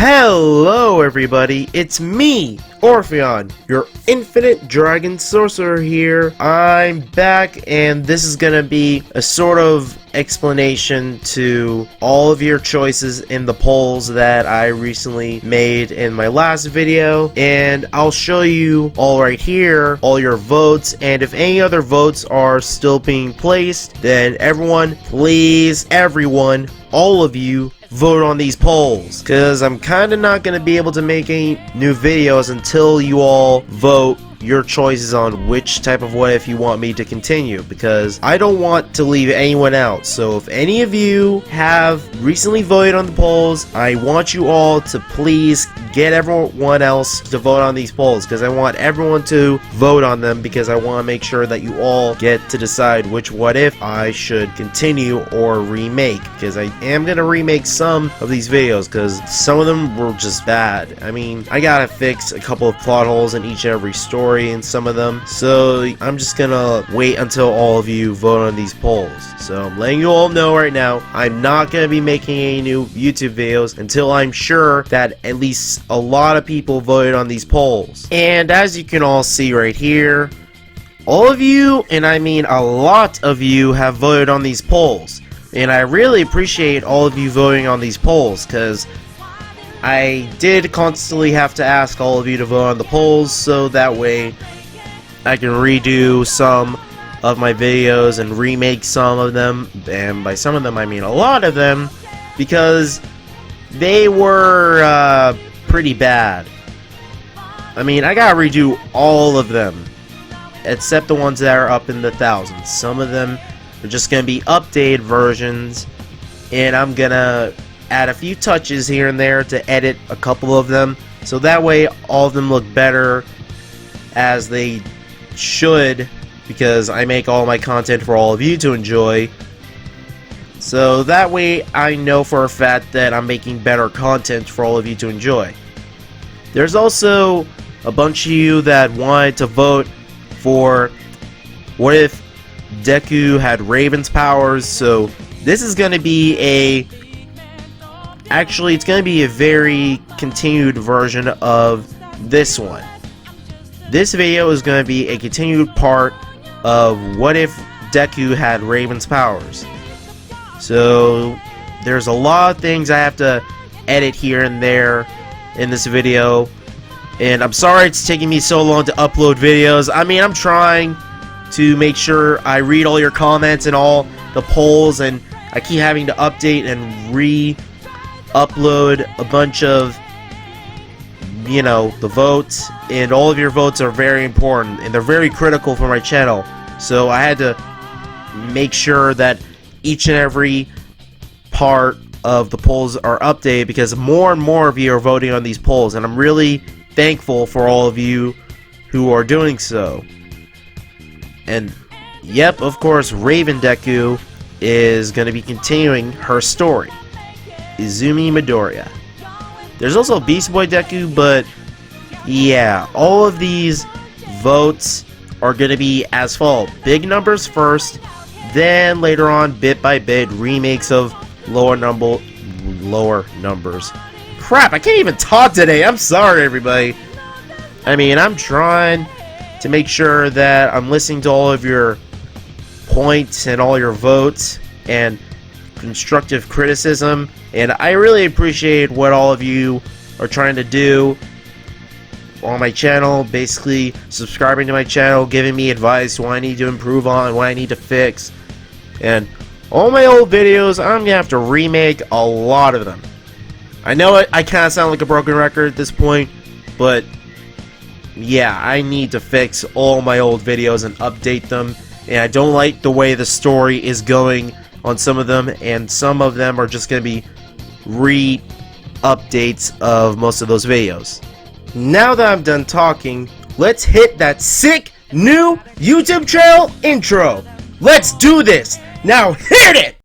Hello everybody, it's me, Orpheon, your infinite dragon sorcerer here. I'm back and this is gonna be a sort of explanation to all of your choices in the polls that I recently made in my last video, and I'll show you all right here, all your votes, and if any other votes are still being placed, then everyone, please, everyone, all of you, vote on these polls, because I'm kind of not going to be able to make any new videos until you all vote your choices on which type of what if you want me to continue, because I don't want to leave anyone out. So if any of you have recently voted on the polls, I want you all to please get everyone else to vote on these polls, because I want everyone to vote on them, because I want to make sure that you all get to decide which what if I should continue or remake, because I am going to remake some of these videos because some of them were just bad. I mean, I gotta fix a couple of plot holes in each and every story in some of them, so I'm just gonna wait until all of you vote on these polls. So I'm letting you all know right now, I'm not gonna be making any new YouTube videos until I'm sure that at least a lot of people voted on these polls. And as you can all see right here, all of you, and I mean a lot of you, have voted on these polls, and I really appreciate all of you voting on these polls, because I did constantly have to ask all of you to vote on the polls, so that way I can redo some of my videos and remake some of them, and by some of them I mean a lot of them, because they were pretty bad. I mean, I gotta redo all of them, except the ones that are up in the thousands. Some of them are just gonna be updated versions, and I'm gonna add a few touches here and there to edit a couple of them, so that way all of them look better as they should, because I make all my content for all of you to enjoy. So that way I know for a fact that I'm making better content for all of you to enjoy. There's also a bunch of you that wanted to vote for what if Deku had Raven's powers, so this is going to be actually, it's going to be a very continued version of this one. This video is going to be a continued part of what if Deku had Raven's powers. So there's a lot of things I have to edit here and there in this video, and I'm sorry it's taking me so long to upload videos. I mean, I'm trying to make sure I read all your comments and all the polls, and I keep having to update and upload a bunch of, you know, the votes, and all of your votes are very important and they're very critical for my channel, so I had to make sure that each and every part of the polls are updated, because more and more of you are voting on these polls, and I'm really thankful for all of you who are doing so. And yep, of course, Raven Deku is going to be continuing her story, Izumi Midoriya. There's also Beast Boy Deku, but yeah, all of these votes are going to be as follows. Big numbers first, then later on, bit by bit, remakes of lower numbers. Crap, I can't even talk today. I'm sorry, everybody. I mean, I'm trying to make sure that I'm listening to all of your points and all your votes and constructive criticism, and I really appreciate what all of you are trying to do on my channel, basically subscribing to my channel, giving me advice, what I need to improve on, what I need to fix. And all my old videos, I'm gonna have to remake a lot of them. I know I kind of sound like a broken record at this point, but yeah, I need to fix all my old videos and update them, and I don't like the way the story is going on some of them, and some of them are just going to be re-updates of most of those videos. Now that I'm done talking, let's hit that sick new YouTube channel intro. Let's do this! Now hit it!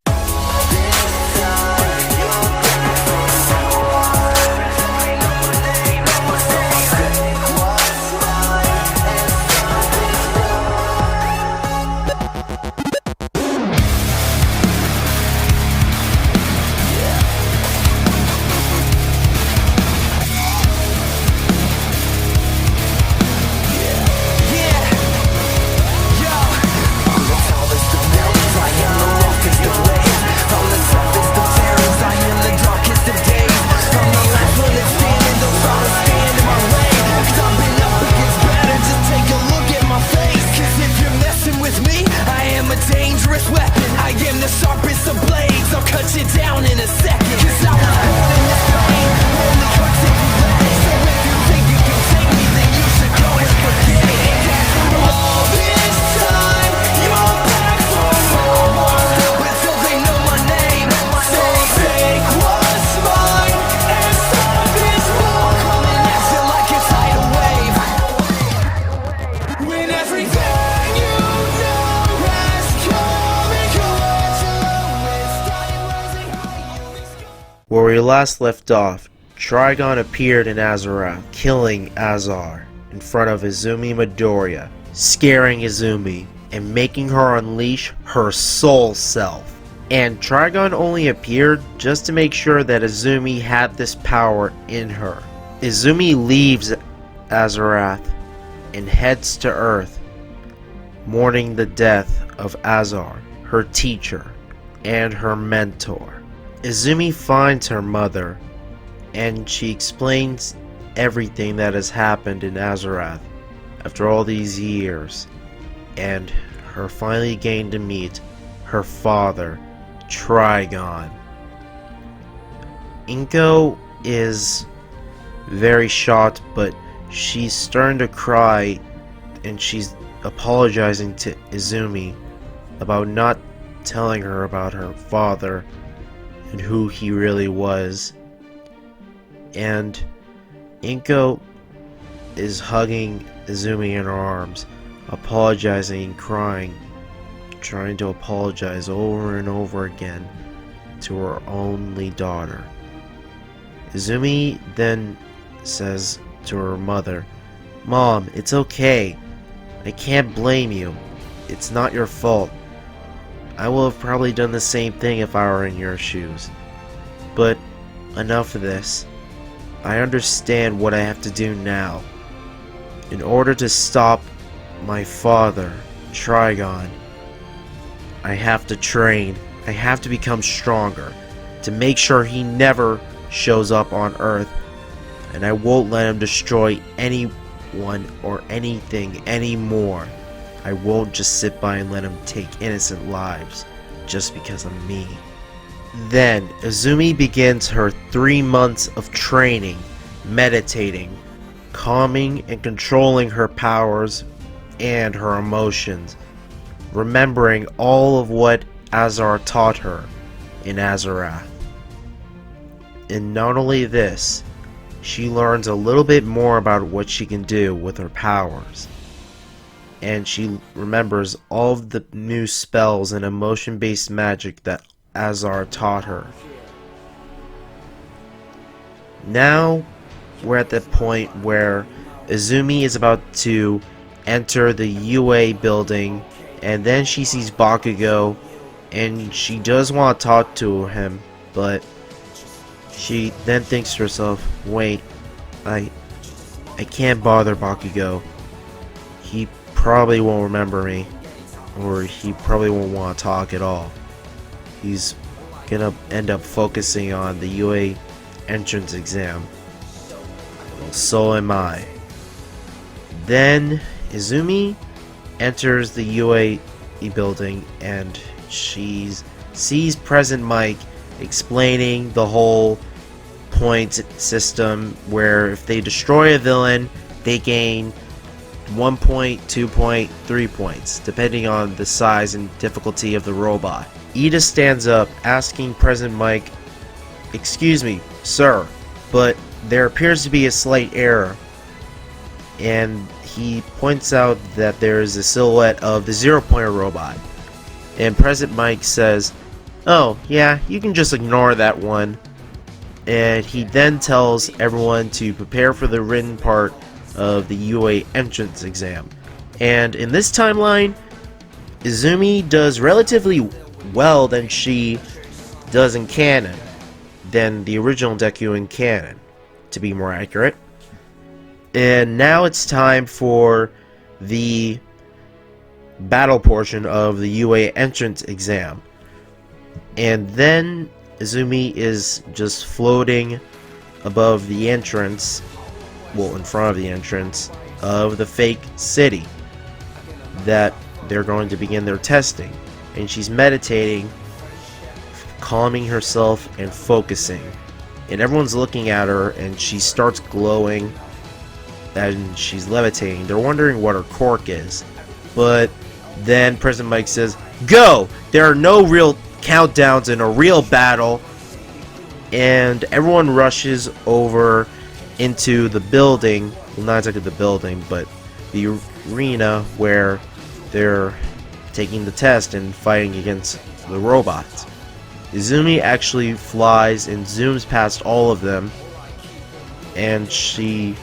last left off, Trigon appeared in Azeroth, killing Azar in front of Izumi Midoriya, scaring Izumi and making her unleash her soul self. And Trigon only appeared just to make sure that Izumi had this power in her. Izumi leaves Azeroth and heads to Earth, mourning the death of Azar, her teacher, and her mentor. Izumi finds her mother, and she explains everything that has happened in Azeroth after all these years, and her finally getting to meet her father, Trigon. Inko is very shocked, but she's starting to cry, and she's apologizing to Izumi about not telling her about her father and who he really was. And Inko is hugging Izumi in her arms, apologizing and crying, trying to apologize over and over again to her only daughter. Izumi then says to her mother, "Mom, it's okay. I can't blame you. It's not your fault. I will have probably done the same thing if I were in your shoes. But enough of this. I understand what I have to do now. In order to stop my father, Trigon, I have to train. I have to become stronger to make sure he never shows up on Earth, and I won't let him destroy anyone or anything anymore. I won't just sit by and let him take innocent lives just because of me." Then Izumi begins her 3 months of training, meditating, calming and controlling her powers and her emotions, remembering all of what Azar taught her in Azeroth. And not only this, she learns a little bit more about what she can do with her powers. And she remembers all of the new spells and emotion-based magic that Azar taught her. Now we're at the point where Izumi is about to enter the UA building, and then she sees Bakugo, and she does want to talk to him, but she then thinks to herself, wait, I can't bother Bakugo. He probably won't remember me, or he probably won't want to talk at all. He's gonna end up focusing on the UA entrance exam. Well, so am I. Then Izumi enters the UA building, and she sees President Mike explaining the whole point system where if they destroy a villain, they gain 1 point, 2 point, 3 points, depending on the size and difficulty of the robot. Ida stands up, asking President Mike, "Excuse me, sir, but there appears to be a slight error." And he points out that there is a silhouette of the zero-pointer robot. And President Mike says, "Oh, yeah, you can just ignore that one." And he then tells everyone to prepare for the written part of the UA entrance exam. And in this timeline, Izumi does relatively well than she does in canon, than the original Deku in canon, to be more accurate. And now it's time for the battle portion of the UA entrance exam. And then Izumi is just floating above the entrance, well, in front of the entrance of the fake city that they're going to begin their testing. And she's meditating, calming herself and focusing. And everyone's looking at her, and she starts glowing, and she's levitating. They're wondering what her quirk is. But then President Mike says, "Go! There are no real countdowns in a real battle." And everyone rushes over into the building, well, not exactly the building, but the arena where they're taking the test and fighting against the robots. Izumi actually flies and zooms past all of them, and she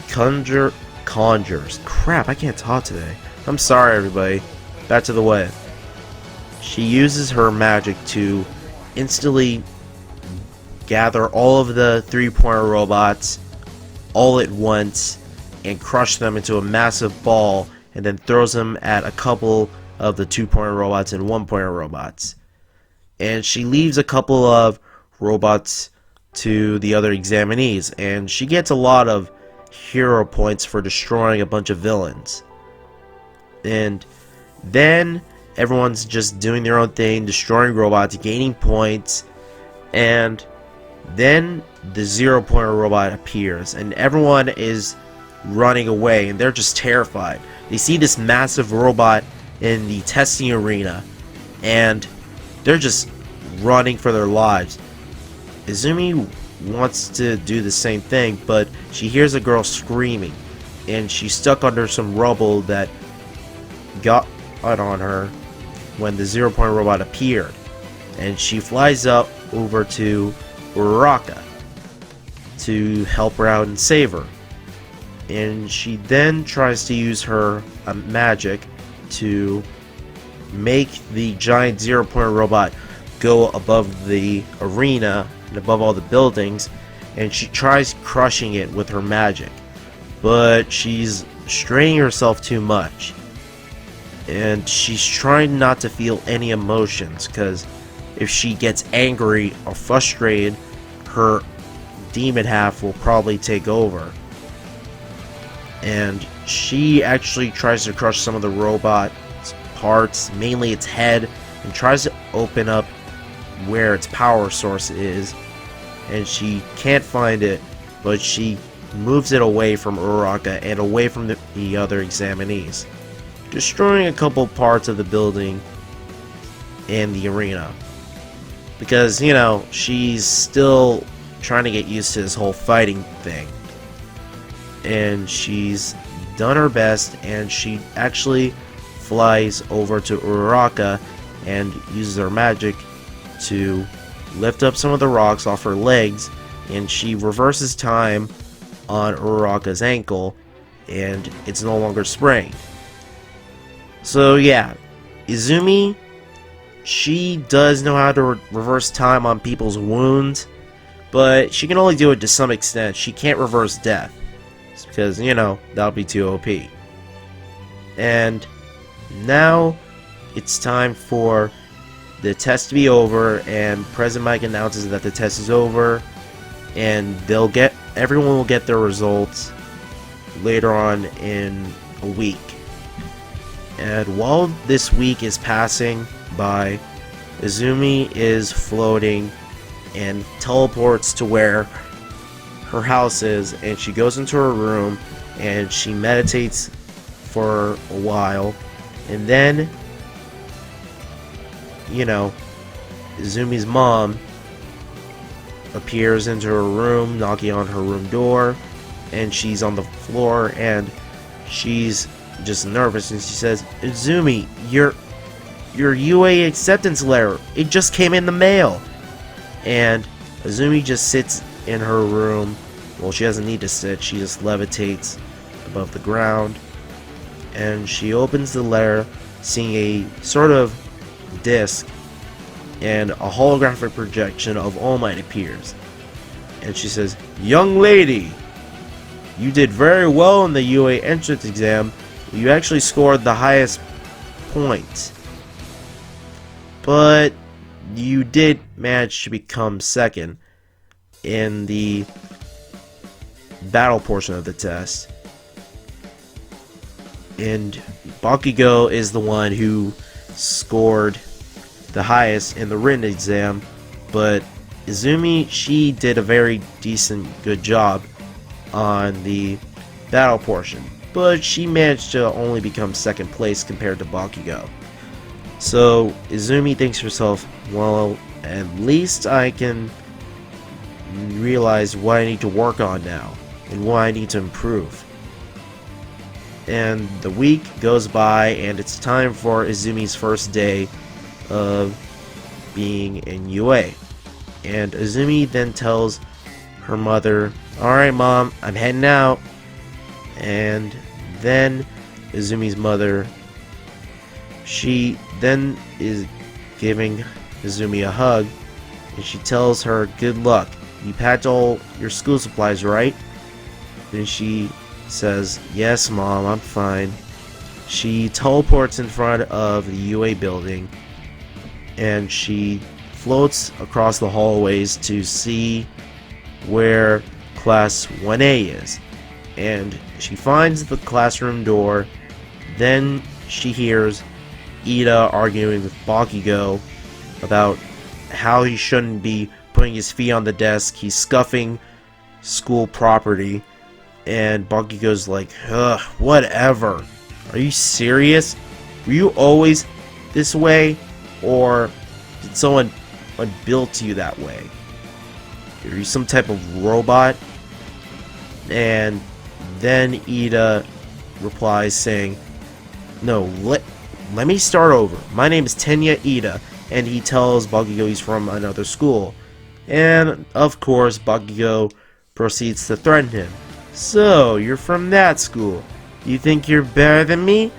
conjures. Crap, I can't talk today. I'm sorry, everybody. Back to the way. She uses her magic to instantly gather all of the three-pointer robots all at once and crush them into a massive ball, and then throws them at a couple of the two-pointer robots and one-pointer robots. And she leaves a couple of robots to the other examinees, and she gets a lot of hero points for destroying a bunch of villains. And then everyone's just doing their own thing, destroying robots, gaining points, and then the zero-pointer robot appears, and everyone is running away, and they're just terrified. They see this massive robot in the testing arena, and they're just running for their lives. Izumi wants to do the same thing, but she hears a girl screaming, and she's stuck under some rubble that got on her when the zero-point robot appeared. And she flies up over to Uraraka to help her out and save her. And she then tries to use her magic to make the giant zero-point robot go above the arena and above all the buildings, and she tries crushing it with her magic, but she's straining herself too much, and she's trying not to feel any emotions, because if she gets angry or frustrated, her demon half will probably take over. And she actually tries to crush some of the robot parts, mainly its head, and tries to open up where its power source is, and she can't find it, but she moves it away from Uraraka and away from the other examinees, destroying a couple parts of the building and the arena, because, you know, she's still trying to get used to this whole fighting thing. And she's done her best, and she actually flies over to Uraraka and uses her magic to lift up some of the rocks off her legs, and she reverses time on Uraraka's ankle, and it's no longer sprained. So yeah, Izumi, she does know how to reverse time on people's wounds, but she can only do it to some extent. She can't reverse death, because, you know, that would be too OP. And now it's time for the test to be over, and President Mike announces that the test is over, and everyone will get their results later on in a week. And while this week is passing by, Izumi is floating and teleports to where her house is, and she goes into her room and she meditates for a while, and then, you know, Izumi's mom appears into her room, knocking on her room door, and she's on the floor, and she's just nervous, and she says, "Izumi, your UA acceptance letter, it just came in the mail." And Izumi just sits in her room. Well, she doesn't need to sit, she just levitates above the ground, and she opens the letter, seeing a sort of disc, and a holographic projection of All Might appears, and she says, "Young lady, you did very well in the UA entrance exam. You actually scored the highest point, but you did manage to become second in the battle portion of the test." And Bakugo is the one who scored the highest in the written exam, but Izumi, she did a very good job on the battle portion, but she managed to only become second place compared to Bakugo. So Izumi thinks to herself, well, at least I can realize what I need to work on now and what I need to improve. And the week goes by, and it's time for Izumi's first day of being in UA. And Izumi then tells her mother, "Alright mom, I'm heading out." And then Izumi's mother, she then is giving Izumi a hug, and she tells her, "Good luck. You packed all your school supplies, right?" And she says, "Yes mom, I'm fine." She teleports in front of the UA building, and she floats across the hallways to see where class 1A is. And she finds the classroom door. Then she hears Ida arguing with Bakugo about how he shouldn't be putting his feet on the desk. He's scuffing school property. And Bakugo's like, "Ugh, whatever. Are you serious? Were you always this way? Or did someone build you that way? Are you some type of robot?" And then Ida replies saying, "No, let me start over. My name is Tenya Ida." And he tells Bakugo he's from another school. And of course Bakugo proceeds to threaten him. "So, you're from that school. You think you're better than me?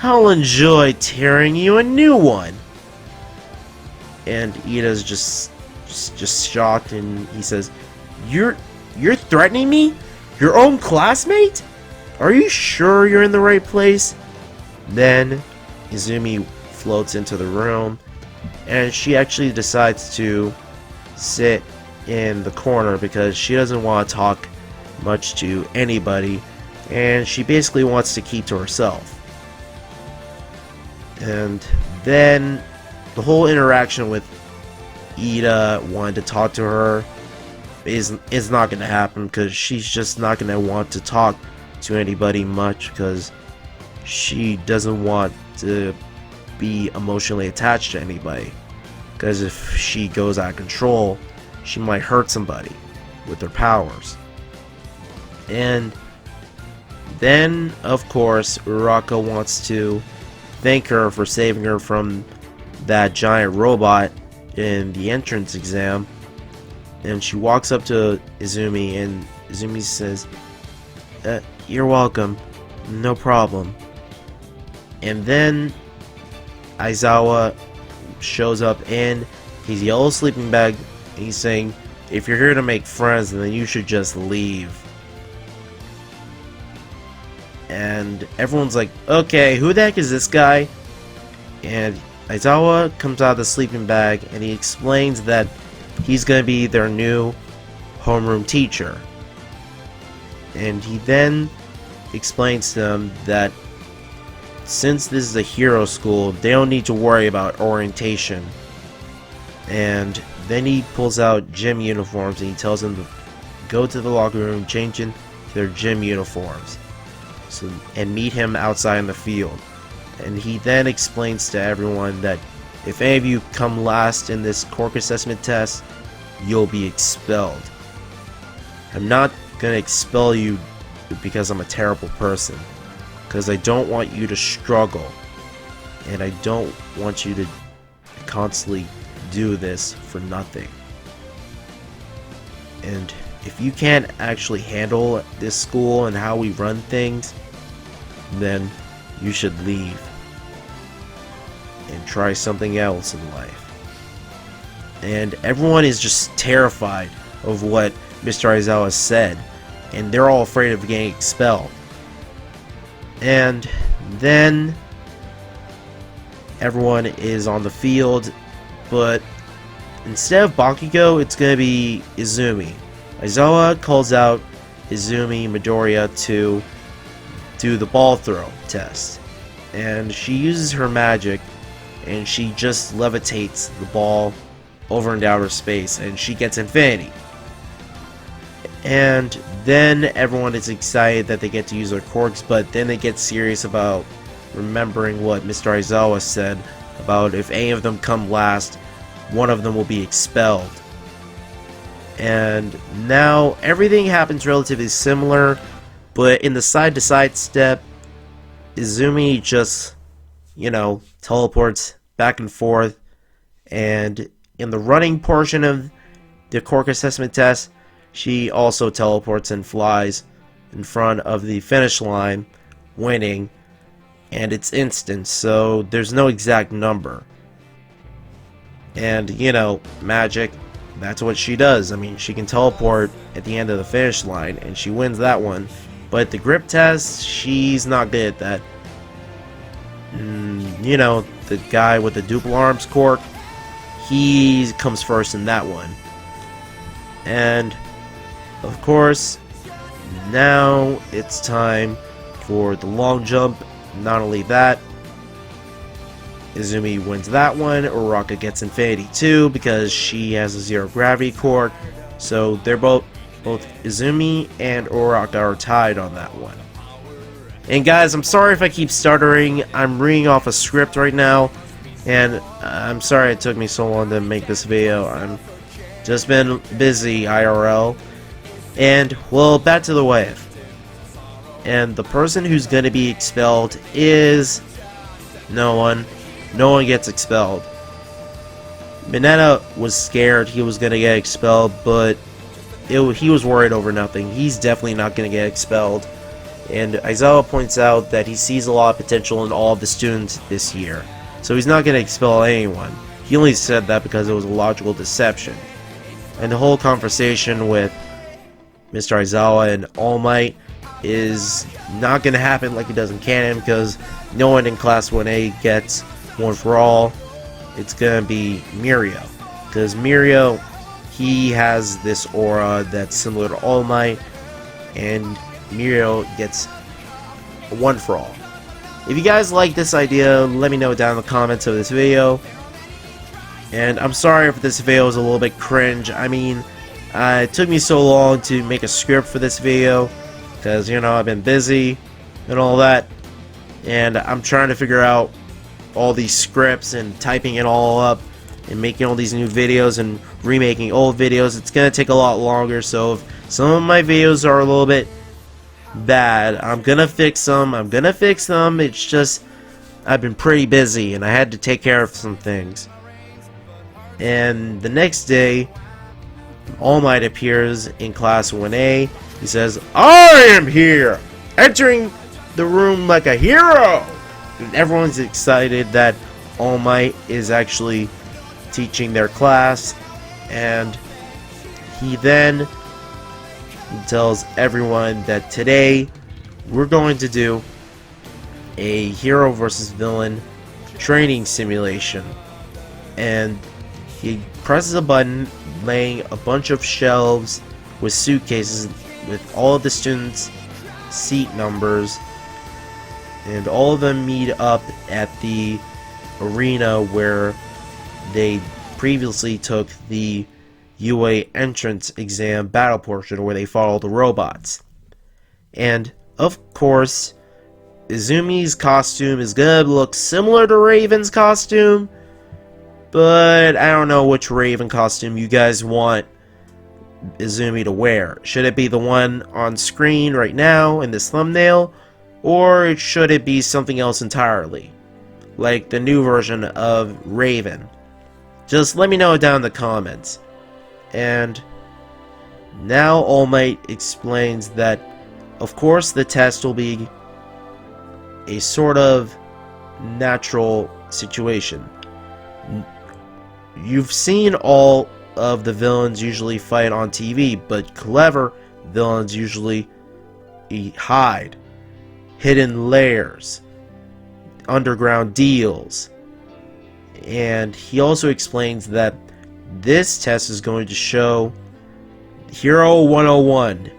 I'll enjoy tearing you a new one." And Ida's just shocked, and he says, You're threatening me? Your own classmate? Are you sure you're in the right place?" Then Izumi floats into the room, and she actually decides to sit in the corner because she doesn't want to talk much to anybody, and she basically wants to keep to herself. And then the whole interaction with Ida wanting to talk to her is not going to happen, because she's just not going to want to talk to anybody much, because she doesn't want to be emotionally attached to anybody, because if she goes out of control, she might hurt somebody with her powers. And then of course Uraka wants to thank her for saving her from that giant robot in the entrance exam, and she walks up to Izumi, and Izumi says, "You're welcome, no problem." And then Aizawa shows up in his yellow sleeping bag, and he's saying, "If you're here to make friends, then you should just leave." And everyone's like, "Okay, who the heck is this guy?" And Aizawa comes out of the sleeping bag, and he explains that he's going to be their new homeroom teacher. And he then explains to them that since this is a hero school, they don't need to worry about orientation. And then he pulls out gym uniforms, and he tells them to go to the locker room, change into their gym uniforms, and meet him outside in the field. And he then explains to everyone that if any of you come last in this Quirk assessment test, you'll be expelled. I'm not gonna expel you because I'm a terrible person, because I don't want you to struggle, and I don't want you to constantly do this for nothing. And if you can't actually handle this school and how we run things, then you should leave and try something else in life. And everyone is just terrified of what Mr. Aizawa said, and they're all afraid of getting expelled. And then everyone is on the field, but instead of Bakugo, it's gonna be Izumi. Aizawa calls out Izumi Midoriya to do the ball throw test, and she uses her magic, and she just levitates the ball over into outer space, and she gets infinity. And then everyone is excited that they get to use their quirks, but then they get serious about remembering what Mr. Aizawa said about if any of them come last, one of them will be expelled. And now everything happens relatively similar, but in the side-to-side step, Izumi just, teleports back and forth And in the running portion of the Quirk assessment test, she also teleports and flies in front of the finish line, winning, and it's instant, so there's no exact number. And, you know, magic, that's what she does. I mean, she can teleport at the end of the finish line, and she wins that one. But the grip test, she's not good at that. You know, the guy with the duple arms, Quirk, he comes first in that one. And, of course, now it's time for the long jump. Not only that, Izumi wins that one. Uraraka gets Infinity 2 because she has a zero gravity Quirk. So they're both Izumi and Uraraka are tied on that one. And guys, I'm sorry if I keep stuttering. I'm reading off a script right now, and I'm sorry it took me so long to make this video. I'm just been busy IRL. And well, back to the wave. And the person who's going to be expelled is no one. No one gets expelled. Mineta was scared he was going to get expelled, but he was worried over nothing. He's definitely not going to get expelled. And Aizawa points out that he sees a lot of potential in all of the students this year, so he's not going to expel anyone. He only said that because it was a logical deception. And the whole conversation with Mr. Aizawa and All Might is not going to happen like it does in canon, because no one in Class 1A gets one for all. It's going to be Mirio, because Mirio, he has this aura that's similar to All Might, and Mirio gets a one for all. If you guys like this idea, let me know down in the comments of this video. And I'm sorry if this video is a little bit cringe. I mean, it took me so long to make a script for this video, because, you know, I've been busy and all that, and I'm trying to figure out all these scripts and typing it all up and making all these new videos and remaking old videos. It's gonna take a lot longer, so if some of my videos are a little bit bad, I'm gonna fix them. It's just I've been pretty busy and I had to take care of some things. And the next day, All Might appears in Class 1A. He says, "I am here, entering the room like a hero!" And everyone's excited that All Might is actually teaching their class. And he then tells everyone that today we're going to do a hero versus villain training simulation. And he presses a button, laying a bunch of shelves with suitcases with all of the students' seat numbers, and all of them meet up at the arena where they previously took the UA entrance exam battle portion, where they fought all the robots. And of course, Izumi's costume is gonna look similar to Raven's costume, but I don't know which Raven costume you guys want Izumi to wear. Should it be the one on screen right now in this thumbnail, or should it be something else entirely, like the new version of Raven? Just let me know down in the comments. And now All Might explains that, of course, the test will be a sort of natural situation. You've seen all of the villains usually fight on TV, but clever villains usually hide. Hidden layers, underground deals. And he also explains that this test is going to show Hero 101,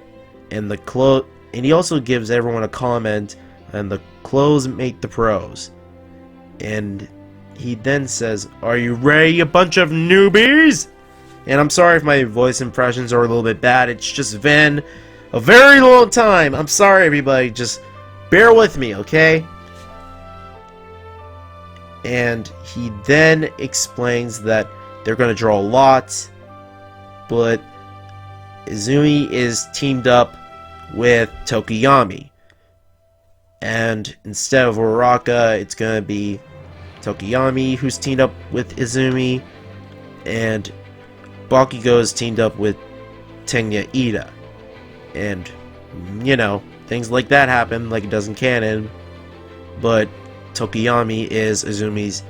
and and he also gives everyone a comment, and the clothes make the pros. And he then says, "Are you ready, you bunch of newbies?" And I'm sorry if my voice impressions are a little bit bad. It's just been a very long time. I'm sorry, everybody. Just bear with me, okay? And he then explains that they're going to draw lots, but Izumi is teamed up with Tokiyami. And instead of Uraraka, it's going to be Tokiyami who's teamed up with Izumi. and Bakugo is teamed up with Tenya Ida. And, you know, things like that happen like it does in canon, but Tokoyami is Izumi's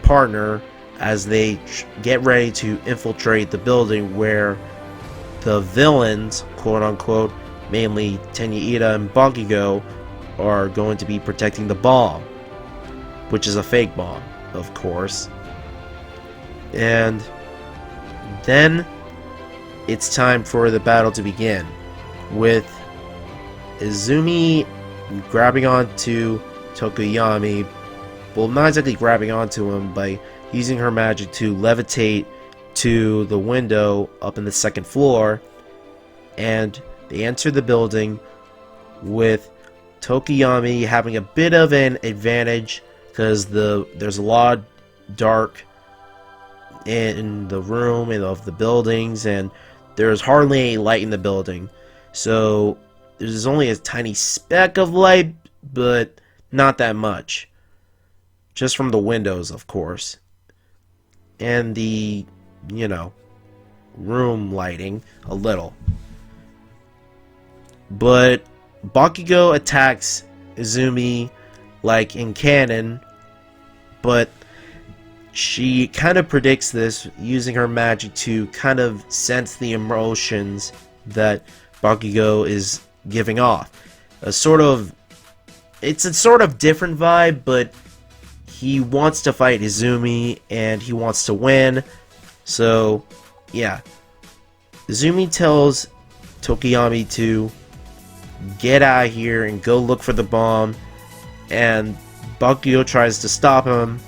partner as they get ready to infiltrate the building where the villains, quote-unquote, mainly Tenya Ida and Bakugo, are going to be protecting the bomb, which is a fake bomb, of course. And then it's time for the battle to begin, with Izumi grabbing onto Tokoyami, well, not exactly grabbing onto him, by using her magic to levitate to the window up in the second floor, and they enter the building with Tokoyami having a bit of an advantage because there's a lot of dark in the room and of the buildings, and there's hardly any light in the building, so there's only a tiny speck of light, but not that much, just from the windows, of course, and the, you know, room lighting a little. But Bakugo attacks Izumi like in canon, but she kind of predicts this using her magic to kind of sense the emotions that Bakugo is giving off. It's a sort of different vibe, but he wants to fight Izumi and he wants to win. So, yeah. Izumi tells Tokoyami to get out of here and go look for the bomb, and Bakugo tries to stop him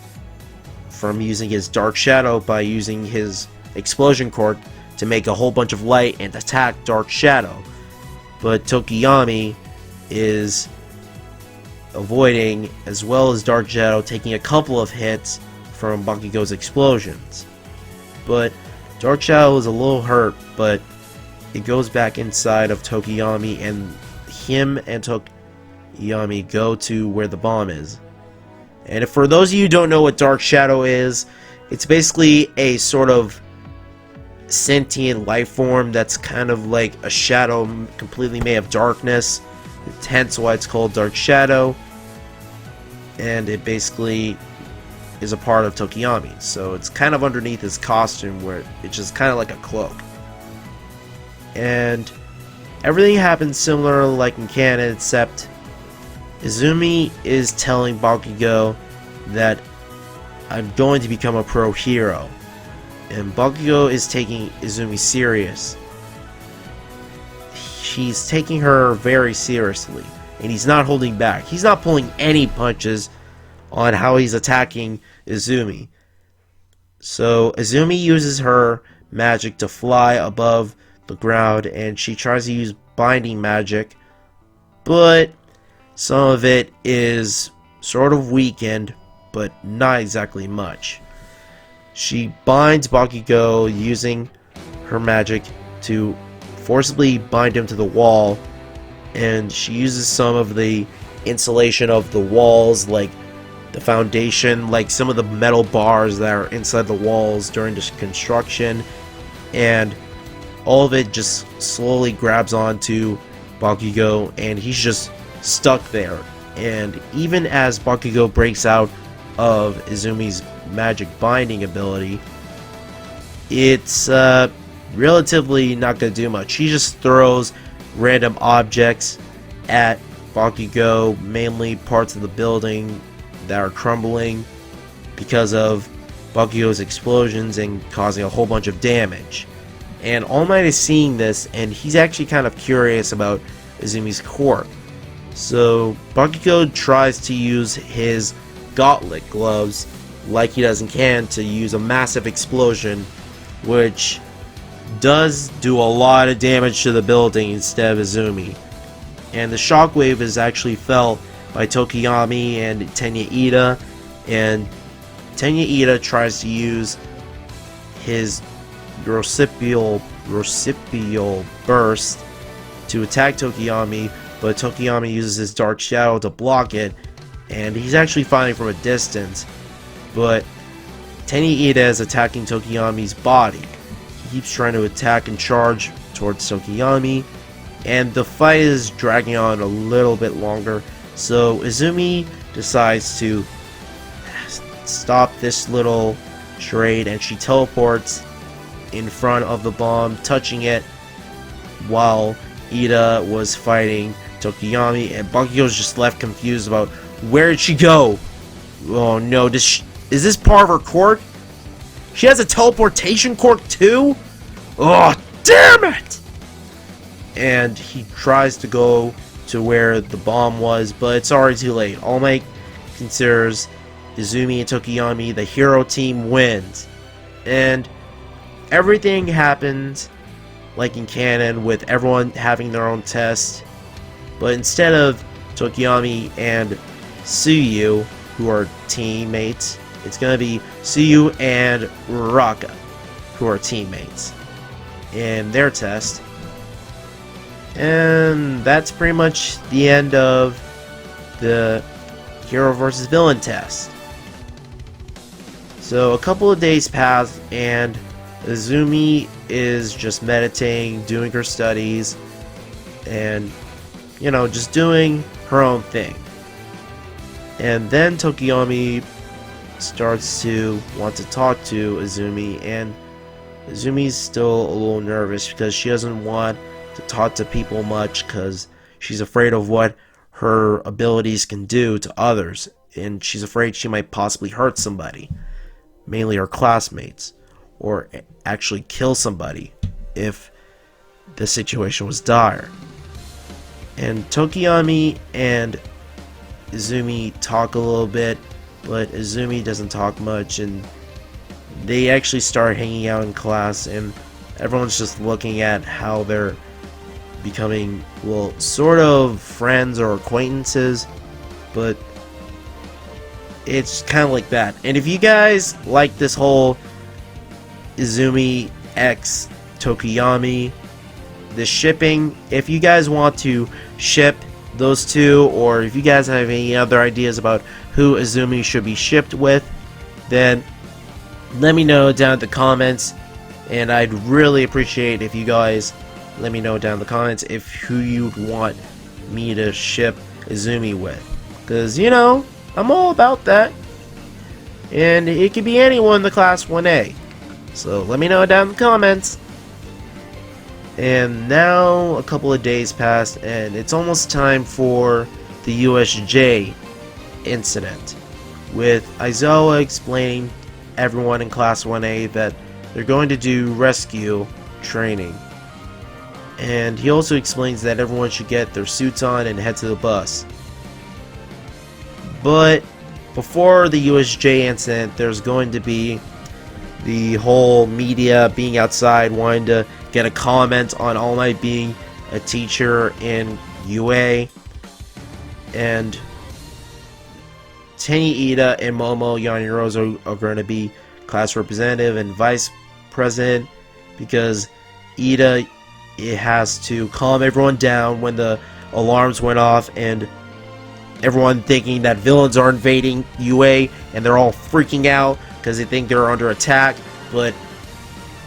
from using his Dark Shadow by using his Explosion Quirk to make a whole bunch of light and attack Dark Shadow. But Tokoyami is avoiding, as well as Dark Shadow taking a couple of hits from Bakugo's explosions. But Dark Shadow is a little hurt, but it goes back inside of Tokoyami, and him and Tokoyami go to where the bomb is. And for those of you who don't know what Dark Shadow is, it's basically a sort of sentient life form that's kind of like a shadow completely made of darkness. It's hence why it's called Dark Shadow. And it basically is a part of Tokoyami. So it's kind of underneath his costume, where it's just kind of like a cloak. And everything happens similar like in canon, except Izumi is telling Bakugo that I'm going to become a pro hero. And Bakugo is taking Izumi serious. He's taking her very seriously, and he's not holding back. He's not pulling any punches on how he's attacking Izumi. So Izumi uses her magic to fly above the ground, and she tries to use binding magic, but some of it is sort of weakened, but not exactly much. She binds Bakugo using her magic to forcibly bind him to the wall, and she uses some of the insulation of the walls, like the foundation, like some of the metal bars that are inside the walls during the construction, and all of it just slowly grabs onto Bakugo, and he's just stuck there. And even as Bakugo breaks out of Izumi's magic binding ability, it's relatively not going to do much. He just throws random objects at Bakugo, mainly parts of the building that are crumbling because of Bakugo's explosions and causing a whole bunch of damage. And All Might is seeing this, and he's actually kind of curious about Izumi's quirk. So Bakugo tries to use his gauntlet gloves, like he does in canon, to use a massive explosion, which does do a lot of damage to the building instead of Izumi. And the shockwave is actually felt by Tokoyami and Tenya Ida, and Tenya Ida tries to use his Recipial burst to attack Tokoyami, but Tokoyami uses his Dark Shadow to block it, and he's actually fighting from a distance. But Teniida is attacking Tokiyami's body. He keeps trying to attack and charge towards Tokiyami, and the fight is dragging on a little bit longer, so Izumi decides to stop this little charade, and she teleports in front of the bomb, touching it while Ida was fighting Tokiyami, and Bakugo's just left confused about where did she go. Oh no, is this part of her quirk? She has a teleportation quirk too? Oh, damn it! And he tries to go to where the bomb was, but it's already too late. All Might considers Izumi and Tokiyami the hero team wins. And everything happens like in canon, with everyone having their own test. But instead of Tokiyami and Tsuyu, who are teammates, it's gonna be Tsuyu and Uraraka, who are teammates in their test. And that's pretty much the end of the hero versus villain test. So a couple of days pass, and Izumi is just meditating, doing her studies, and, you know, just doing her own thing. And then Tokiyami starts to want to talk to Izumi, and Izumi's still a little nervous because she doesn't want to talk to people much because she's afraid of what her abilities can do to others, and she's afraid she might possibly hurt somebody, mainly her classmates, or actually kill somebody if the situation was dire. And Tokiyami and Izumi talk a little bit, but Izumi doesn't talk much, and they actually start hanging out in class, and everyone's just looking at how they're becoming, well, sort of friends or acquaintances, but it's kind of like that. And if you guys like this whole Izumi x Tokiyami, the shipping, if you guys want to ship those two, or if you guys have any other ideas about who Izumi should be shipped with, then let me know down in the comments, and I'd really appreciate if you guys let me know down in the comments if who you'd want me to ship Izumi with, because, you know, I'm all about that, and it could be anyone in the class 1A, so let me know down in the comments. And now a couple of days passed, and it's almost time for the USJ incident, with Aizawa explaining everyone in class 1A that they're going to do rescue training. And he also explains that everyone should get their suits on and head to the bus. But before the USJ incident, there's going to be the whole media being outside wanting to get a comment on All Might being a teacher in UA, and Teniida and Momo Yanirozo are going to be class representative and vice president, because Ida, it has to calm everyone down when the alarms went off and everyone thinking that villains are invading UA, and they're all freaking out because they think they're under attack. But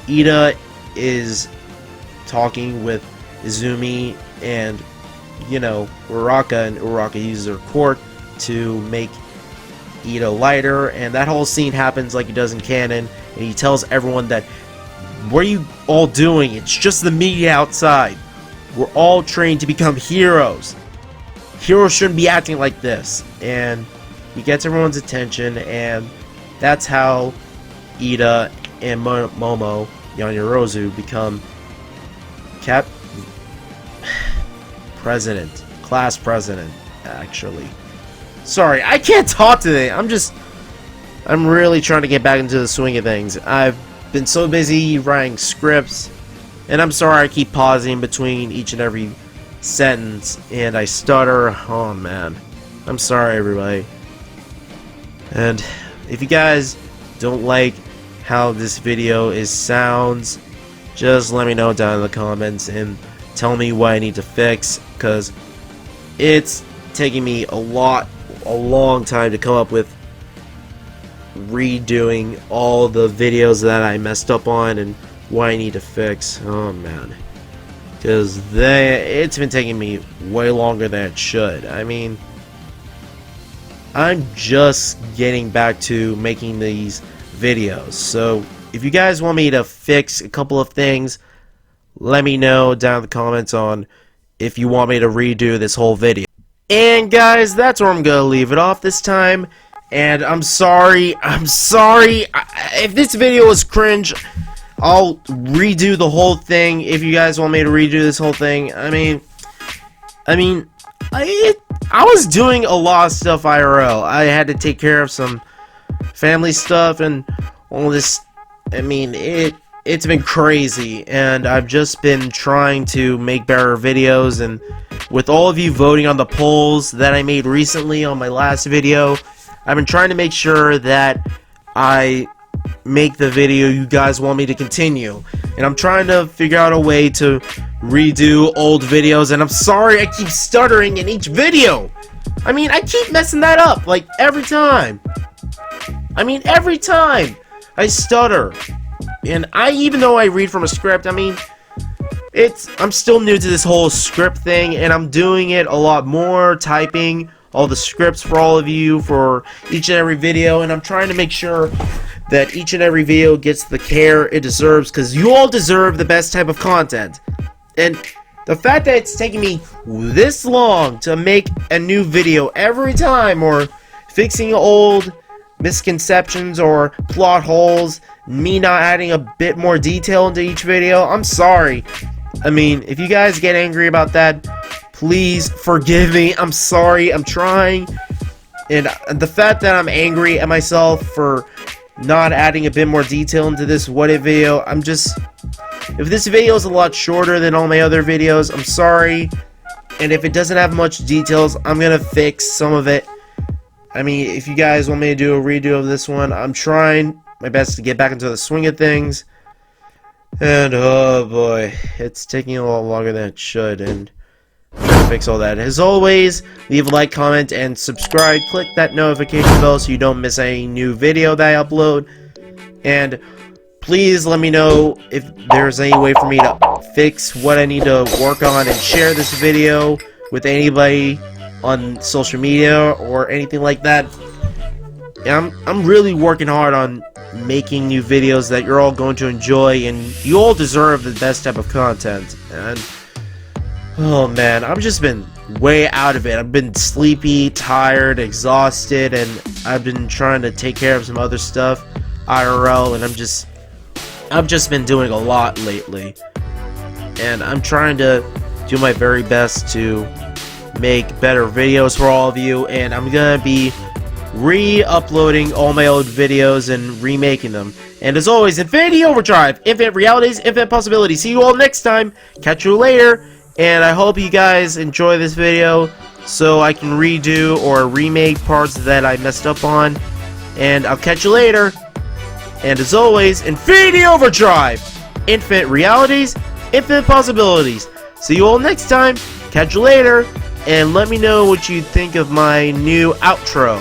Ida is talking with Izumi and, you know, Uraraka, and Uraraka uses her quirk to make Ida lighter, and that whole scene happens like it does in canon, and he tells everyone that, what are you all doing? It's just the media outside. We're all trained to become heroes. Heroes shouldn't be acting like this. And he gets everyone's attention, and that's how Ida and Momo Yanirozu become class president, actually. Sorry, I can't talk today. I'm really trying to get back into the swing of things. I've been so busy writing scripts, and I'm sorry I keep pausing between each and every sentence, and I stutter. Oh man, I'm sorry everybody. And if you guys don't like how this video sounds, just let me know down in the comments and tell me what I need to fix, because it's taking me a long time to come up with redoing all the videos that I messed up on and what I need to fix. Oh man, because it's been taking me way longer than it should. I mean, I'm just getting back to making these videos, so if you guys want me to fix a couple of things, let me know down in the comments on if you want me to redo this whole video. And guys, that's where I'm gonna leave it off this time. And I'm sorry, if this video was cringe, I'll redo the whole thing if you guys want me to redo this whole thing. I mean, I was doing a lot of stuff IRL. I had to take care of some family stuff and all this. I mean, it's been crazy, and I've just been trying to make better videos, and with all of you voting on the polls that I made recently on my last video, I've been trying to make sure that I make the video you guys want me to continue, and I'm trying to figure out a way to redo old videos, and I'm sorry I keep stuttering in each video. I mean, I keep messing that up, like, every time. I mean, every time I stutter. And even though I read from a script, I mean, I'm still new to this whole script thing, and I'm doing it a lot more, typing all the scripts for all of you for each and every video, and I'm trying to make sure that each and every video gets the care it deserves, because you all deserve the best type of content. And the fact that it's taking me this long to make a new video every time, or fixing old misconceptions or plot holes, me not adding a bit more detail into each video, I'm sorry. I mean, if you guys get angry about that, please forgive me. I'm sorry, I'm trying. And the fact that I'm angry at myself for not adding a bit more detail into this what if video, if this video is a lot shorter than all my other videos, I'm sorry. And if it doesn't have much details, I'm gonna fix some of it. I mean, if you guys want me to do a redo of this one, I'm trying my best to get back into the swing of things. And oh boy, it's taking a lot longer than it should, and I'm trying to fix all that. As always, leave a like, comment, and subscribe. Click that notification bell so you don't miss any new video that I upload. And please let me know if there's any way for me to fix what I need to work on, and share this video with anybody on social media or anything like that. I'm really working hard on making new videos that you're all going to enjoy, and you all deserve the best type of content. And oh man, I've just been way out of it. I've been sleepy, tired, exhausted, and I've been trying to take care of some other stuff IRL, and I've just been doing a lot lately, and I'm trying to do my very best to make better videos for all of you, and I'm gonna be re-uploading all my old videos and remaking them. And as always, Infinity Overdrive, infinite realities, infinite possibilities. See you all next time. Catch you later, and I hope you guys enjoy this video so I can redo or remake parts that I messed up on. And I'll catch you later. And as always, Infinity Overdrive, infinite realities, infinite possibilities. See you all next time. Catch you later. And let me know what you think of my new outro.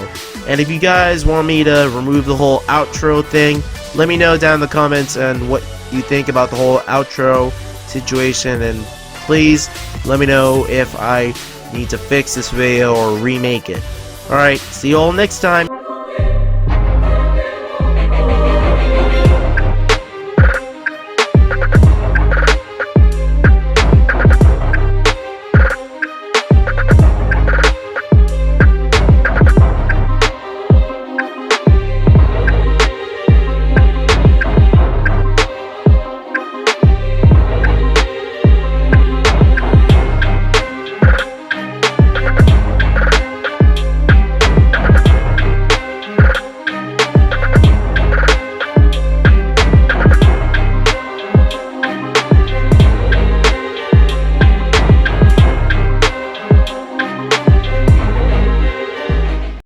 And if you guys want me to remove the whole outro thing, let me know down in the comments and what you think about the whole outro situation. And please let me know if I need to fix this video or remake it. Alright, see you all next time.